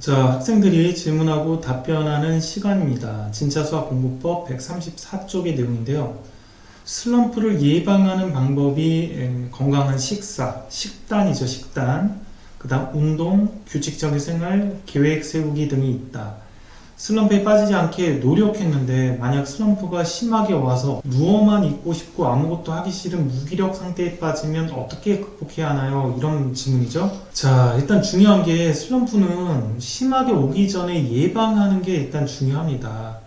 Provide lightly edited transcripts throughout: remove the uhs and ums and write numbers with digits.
자, 학생들이 질문하고 답변하는 시간입니다. 진짜 수학 공부법 134쪽의 내용인데요. 슬럼프를 예방하는 방법이 건강한 식사, 식단이죠, 식단. 그 다음 운동, 규칙적인 생활, 계획 세우기 등이 있다. 슬럼프에 빠지지 않게 노력했는데 만약 슬럼프가 심하게 와서 누워만 있고 싶고 아무것도 하기 싫은 무기력 상태에 빠지면 어떻게 극복해야 하나요? 이런 질문이죠. 자, 일단 중요한 게 슬럼프는 심하게 오기 전에 예방하는 게 일단 중요합니다.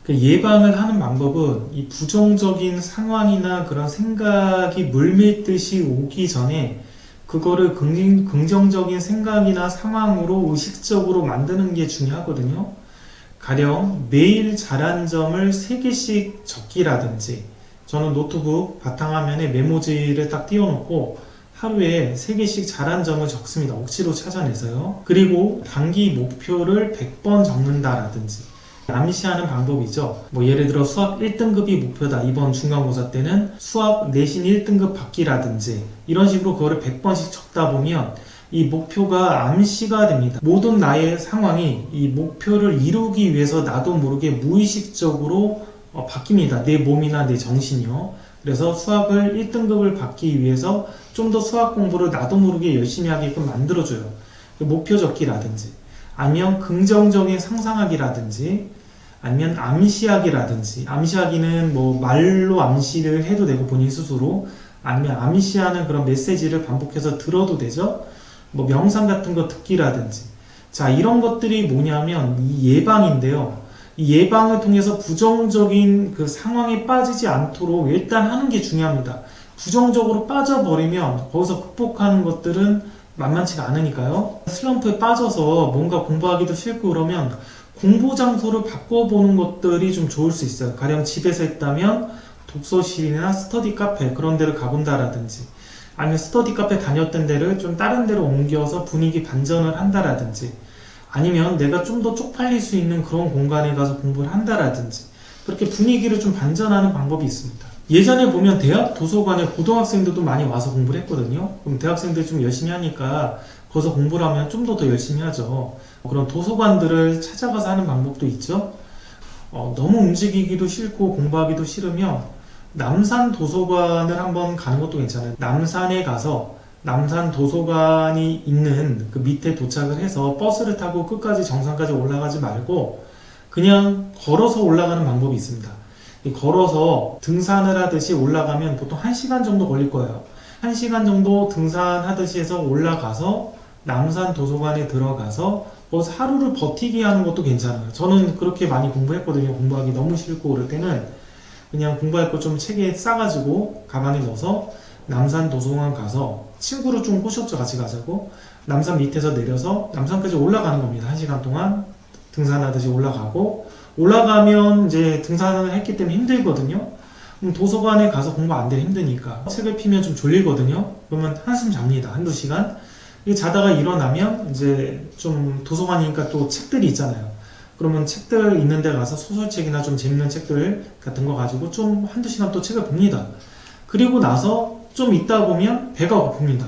그 예방을 하는 방법은 이 부정적인 상황이나 그런 생각이 물밀듯이 오기 전에 그거를 긍정적인 생각이나 상황으로 의식적으로 만드는 게 중요하거든요. 가령 매일 잘한 점을 3개씩 적기라든지, 저는 노트북 바탕화면에 메모지를 딱 띄워놓고 하루에 3개씩 잘한 점을 적습니다. 억지로 찾아내서요. 그리고 단기 목표를 100번 적는다라든지, 암시하는 방법이죠. 예를 들어 수학 1등급이 목표다. 이번 중간고사 때는 수학 내신 1등급 받기라든지 이런 식으로 그거를 100번씩 적다 보면 이 목표가 암시가 됩니다. 모든 나의 상황이 이 목표를 이루기 위해서 나도 모르게 무의식적으로 바뀝니다. 내 몸이나 내 정신이요. 그래서 수학을 1등급을 받기 위해서 좀 더 수학 공부를 나도 모르게 열심히 하게끔 만들어줘요. 목표 적기라든지 아니면 긍정적인 상상하기라든지 아니면 암시하기라든지, 암시하기는 말로 암시를 해도 되고 본인 스스로, 아니면 암시하는 그런 메시지를 반복해서 들어도 되죠. 명상 같은 거 듣기라든지. 자, 이런 것들이 뭐냐면 이 예방인데요. 이 예방을 통해서 부정적인 그 상황에 빠지지 않도록 일단 하는 게 중요합니다. 부정적으로 빠져버리면 거기서 극복하는 것들은 만만치가 않으니까요. 슬럼프에 빠져서 뭔가 공부하기도 싫고 그러면 공부 장소를 바꿔보는 것들이 좀 좋을 수 있어요. 가령 집에서 했다면 독서실이나 스터디 카페 그런 데를 가본다라든지, 아니면 스터디 카페 다녔던 데를 좀 다른 데로 옮겨서 분위기 반전을 한다라든지, 아니면 내가 좀 더 쪽팔릴 수 있는 그런 공간에 가서 공부를 한다라든지, 그렇게 분위기를 좀 반전하는 방법이 있습니다. 예전에 보면 대학 도서관에 고등학생들도 많이 와서 공부를 했거든요. 그럼 대학생들이 좀 열심히 하니까 거기서 공부를 하면 좀 더 열심히 하죠. 그런 도서관들을 찾아가서 하는 방법도 있죠. 너무 움직이기도 싫고 공부하기도 싫으면 남산 도서관을 한번 가는 것도 괜찮아요. 남산에 가서 남산 도서관이 있는 그 밑에 도착을 해서 버스를 타고 끝까지 정상까지 올라가지 말고 그냥 걸어서 올라가는 방법이 있습니다. 걸어서 등산을 하듯이 올라가면 보통 1시간 정도 걸릴 거예요. 1시간 정도 등산하듯이 해서 올라가서 남산 도서관에 들어가서 거기서 하루를 버티기 하는 것도 괜찮아요. 저는 그렇게 많이 공부했거든요. 공부하기 너무 싫고 그럴 때는 그냥 공부할 거 좀 책에 싸가지고 가방에 넣어서 남산 도서관 가서 친구를 좀 꼬셨죠. 같이 가자고. 남산 밑에서 내려서 남산까지 올라가는 겁니다. 1시간 동안 등산하듯이 올라가고, 올라가면 이제 등산을 했기 때문에 힘들거든요. 그럼 도서관에 가서 공부 안 돼, 힘드니까. 책을 피면 좀 졸리거든요. 그러면 한숨 잡니다. 한두 시간. 자다가 일어나면 이제 좀 도서관이니까 또 책들이 있잖아요. 그러면 책들 있는 데 가서 소설책이나 좀 재밌는 책들 같은 거 가지고 좀 한두 시간 또 책을 봅니다. 그리고 나서 좀 있다 보면 배가 고픕니다.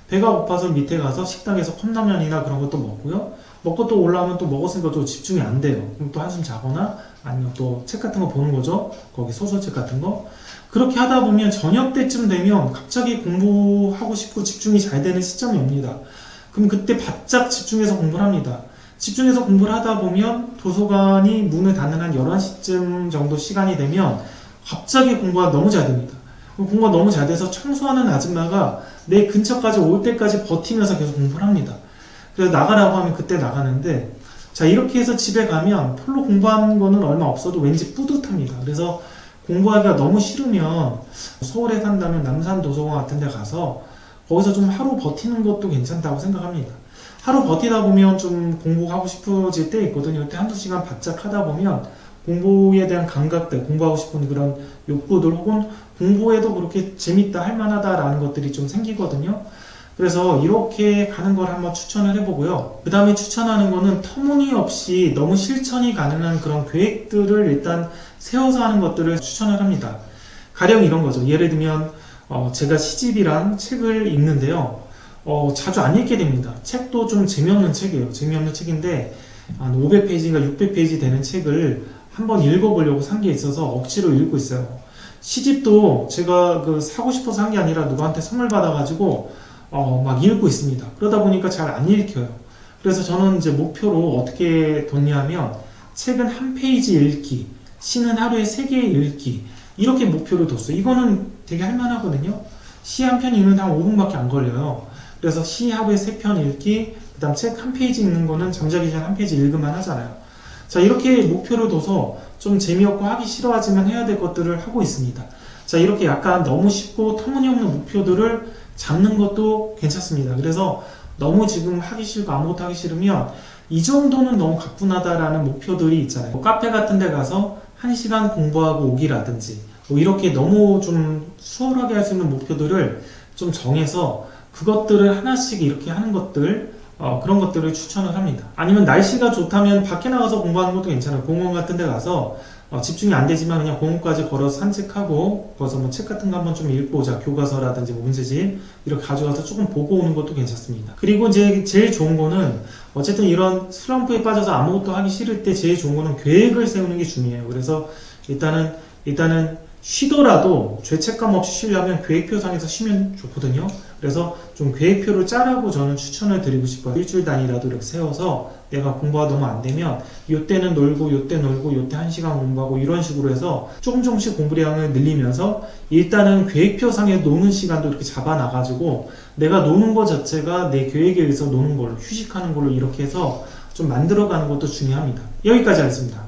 배가 고파서 밑에 가서 식당에서 컵라면이나 그런 것도 먹고요. 먹고 또 올라오면 또 먹었으니까 또 집중이 안 돼요. 그럼 또 한숨 자거나 아니면 또 책 같은 거 보는 거죠. 거기 소설책 같은 거. 그렇게 하다 보면 저녁 때쯤 되면 갑자기 공부하고 싶고 집중이 잘 되는 시점이 옵니다. 그럼 그때 바짝 집중해서 공부를 합니다. 집중해서 공부를 하다 보면 도서관이 문을 닫는 한 11시쯤 정도 시간이 되면 갑자기 공부가 너무 잘 됩니다. 공부가 너무 잘 돼서 청소하는 아줌마가 내 근처까지 올 때까지 버티면서 계속 공부를 합니다. 그래서 나가라고 하면 그때 나가는데, 자, 이렇게 해서 집에 가면 별로 공부한 거는 얼마 없어도 왠지 뿌듯합니다. 그래서 공부하기가 너무 싫으면 서울에 산다면 남산 도서관 같은 데 가서 거기서 좀 하루 버티는 것도 괜찮다고 생각합니다. 하루 버티다 보면 좀 공부하고 싶어질 때 있거든요. 그때 한두 시간 바짝 하다 보면 공부에 대한 감각들, 공부하고 싶은 그런 욕구들 혹은 공부에도 그렇게 재밌다, 할만하다라는 것들이 좀 생기거든요. 그래서 이렇게 가는 걸 한번 추천을 해보고요. 그 다음에 추천하는 거는 터무니없이 너무 실천이 가능한 그런 계획들을 일단 세워서 하는 것들을 추천을 합니다. 가령 이런 거죠. 예를 들면 제가 시집이란 책을 읽는데요. 자주 안 읽게 됩니다. 책도 좀 재미없는 책이에요. 재미없는 책인데 한 500페이지인가 600페이지 되는 책을 한번 읽어보려고 산 게 있어서 억지로 읽고 있어요. 시집도 제가 사고 싶어서 산 게 아니라 누구한테 선물 받아가지고 막 읽고 있습니다. 그러다 보니까 잘 안 읽혀요. 그래서 저는 이제 목표로 어떻게 뒀냐면 책은 한 페이지 읽기, 시는 하루에 3개 읽기 이렇게 목표를 뒀어요. 이거는 되게 할만하거든요. 시 한 편 읽는데 한 5분밖에 안 걸려요. 그래서 시 하루에 3편 읽기, 그 다음 책 한 페이지 읽는 거는 잠자기 전에 한 페이지 읽으면 하잖아요. 자, 이렇게 목표를 둬서 좀 재미없고 하기 싫어하지만 해야 될 것들을 하고 있습니다. 자, 이렇게 약간 너무 쉽고 터무니없는 목표들을 잡는 것도 괜찮습니다. 그래서 너무 지금 하기 싫고 아무것도 하기 싫으면 이 정도는 너무 가뿐하다라는 목표들이 있잖아요. 뭐 카페 같은 데 가서 1시간 공부하고 오기라든지 뭐 이렇게 너무 좀 수월하게 할 수 있는 목표들을 좀 정해서 그것들을 하나씩 이렇게 하는 것들 그런 것들을 추천을 합니다. 아니면 날씨가 좋다면 밖에 나가서 공부하는 것도 괜찮아요. 공원 같은 데 가서 집중이 안 되지만 그냥 공원까지 걸어서 산책하고 거기서 뭐 책 같은 거 한번 좀 읽고 오자. 교과서라든지 뭐 문제집 이렇게 가져가서 조금 보고 오는 것도 괜찮습니다. 그리고 이제 제일 좋은 거는 어쨌든 이런 슬럼프에 빠져서 아무것도 하기 싫을 때 제일 좋은 거는 계획을 세우는 게 중요해요. 그래서 일단은 쉬더라도 죄책감 없이 쉬려면 계획표상에서 쉬면 좋거든요. 그래서 좀 계획표를 짜라고 저는 추천을 드리고 싶어요. 일주일 단위라도 이렇게 세워서 내가 공부가 너무 안 되면 요때는 놀고 요때 놀고 요때 1시간 공부하고 이런 식으로 해서 조금씩 공부량을 늘리면서 일단은 계획표상에 노는 시간도 이렇게 잡아놔가지고 내가 노는 것 자체가 내 계획에 의해서 노는 걸로 휴식하는 걸로 이렇게 해서 좀 만들어가는 것도 중요합니다. 여기까지 하겠습니다.